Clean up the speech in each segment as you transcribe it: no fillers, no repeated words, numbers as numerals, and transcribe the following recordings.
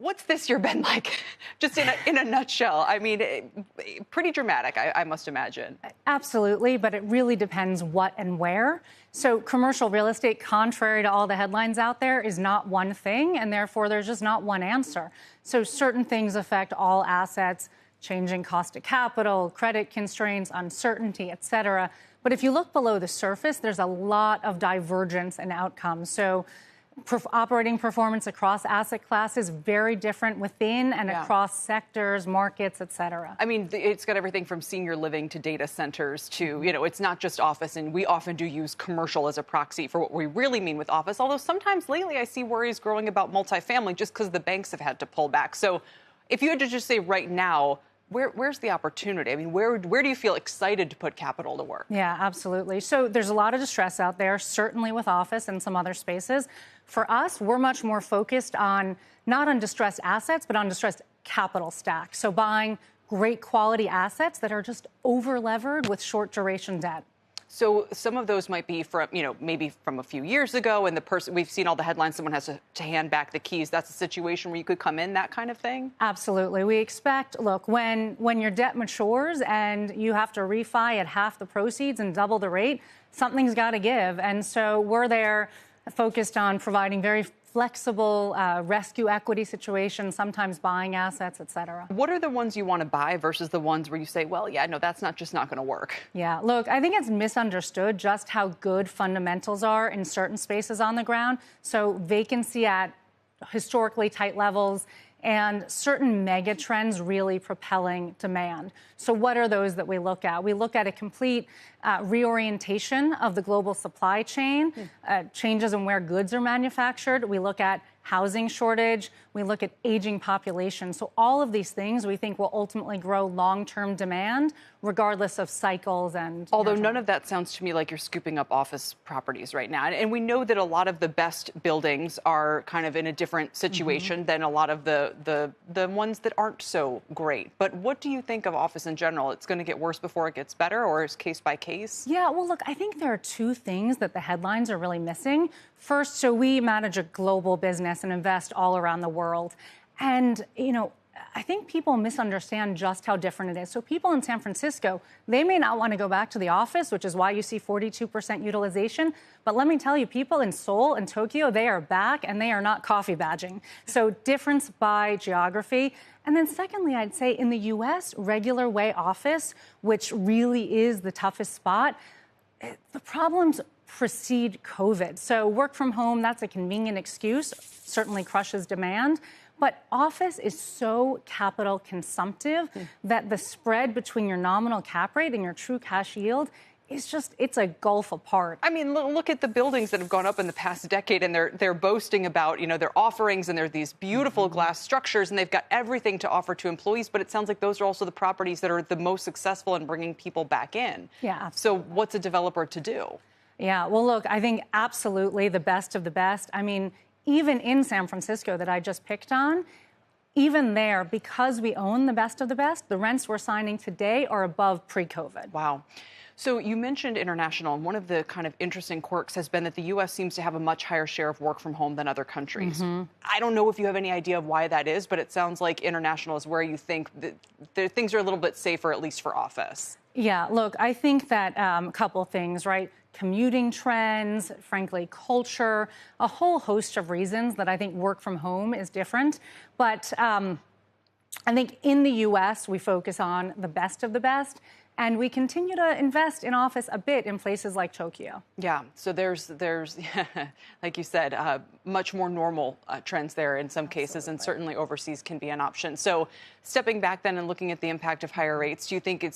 What's this year been like? Just in a nutshell. I mean, pretty dramatic, I must imagine. Absolutely, but it really depends what and where. So commercial real estate, contrary to all the headlines out there, is not one thing, and therefore there's just not one answer. So certain things affect all assets, changing cost of capital, credit constraints, uncertainty, et cetera. But if you look below the surface, there's a lot of divergence in outcomes. So operating performance across asset classes very different within and across sectors, markets, et cetera. I mean, it's got everything from senior living to data centers to, it's not just office. And we often do use commercial as a proxy for what we really mean with office. Although sometimes lately I see worries growing about multifamily just because the banks have had to pull back. So if you had to just say right now, where's the opportunity? I mean, where do you feel excited to put capital to work? Yeah, absolutely. So there's a lot of distress out there, certainly with office and some other spaces. For us, we're much more focused on not on distressed assets, but on distressed capital stack. So buying great quality assets that are just over-levered with short duration debt. So some of those might be from, maybe from a few years ago, and we've seen all the headlines, someone has to hand back the keys. That's a situation where you could come in, that kind of thing? Absolutely. We expect, look, when your debt matures and you have to refi at half the proceeds and double the rate, something's got to give. And so we're there focused on providing very flexible rescue equity situations, sometimes buying assets, et cetera. What are the ones you want to buy versus the ones where you say, well, yeah, no, that's just not going to work? Yeah, look, I think it's misunderstood just how good fundamentals are in certain spaces on the ground. So vacancy at historically tight levels and certain mega trends really propelling demand. So what are those that we look at? We look at a complete reorientation of the global supply chain, changes in where goods are manufactured. We look at housing shortage. We look at aging population. So all of these things we think will ultimately grow long-term demand, regardless of cycles and... Although none of that sounds to me like you're scooping up office properties right now. And we know that a lot of the best buildings are kind of in a different situation than a lot of the ones that aren't so great. But what do you think of office in general? It's going to get worse before it gets better, or is case by case? Yeah, well, look, I think there are two things that the headlines are really missing. First, so we manage a global business and invest all around the world. And, I think people misunderstand just how different it is. So people in San Francisco, they may not want to go back to the office, which is why you see 42% utilization. But let me tell you, people in Seoul and Tokyo, they are back and they are not coffee badging. So difference by geography. And then secondly, I'd say in the U.S., regular way office, which really is the toughest spot, the problems precede COVID. So work from home, that's a convenient excuse, certainly crushes demand. But office is so capital consumptive that the spread between your nominal cap rate and your true cash yield is it's a gulf apart. I mean, look at the buildings that have gone up in the past decade, and they're boasting about, their offerings, and they're these beautiful glass structures, and they've got everything to offer to employees. But it sounds like those are also the properties that are the most successful in bringing people back in. Yeah, absolutely. So what's a developer to do? Yeah, well, look, I think absolutely the best of the best. I mean, even in San Francisco that I just picked on, even there, because we own the best of the best, the rents we're signing today are above pre-COVID. Wow. So you mentioned international, and one of the kind of interesting quirks has been that the U.S. seems to have a much higher share of work from home than other countries. I don't know if you have any idea of why that is, but it sounds like international is where you think that things are a little bit safer, at least for office. Yeah, look, I think that a couple things, right? Commuting trends, frankly, culture, a whole host of reasons that I think work from home is different. But I think in the U.S., we focus on the best of the best. And we continue to invest in office a bit in places like Tokyo. Yeah, so there's like you said, much more normal trends there in some cases, and certainly overseas can be an option. So stepping back then and looking at the impact of higher rates, do you think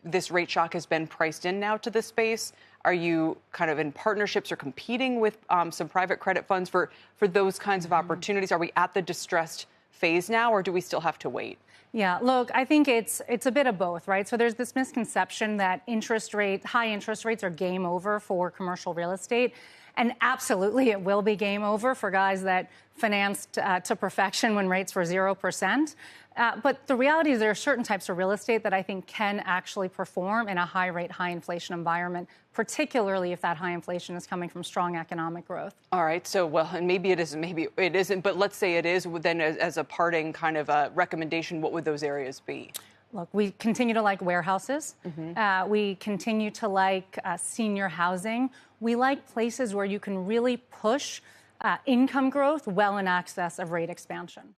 this rate shock has been priced in now to the space? Are you kind of in partnerships or competing with some private credit funds for those kinds of opportunities? Are we at the distressed phase now, or do we still have to wait? Yeah, look, I think it's a bit of both, right? So there's this misconception that high interest rates are game over for commercial real estate. And absolutely, it will be game over for guys that financed to perfection when rates were 0%. But the reality is there are certain types of real estate that I think can actually perform in a high rate, high inflation environment, particularly if that high inflation is coming from strong economic growth. All right. So, well, and maybe it isn't, maybe it isn't, but let's say it is. Then as a parting kind of recommendation, what would those areas be? Look, we continue to like warehouses. We continue to like senior housing. We like places where you can really push income growth well in excess of rate expansion.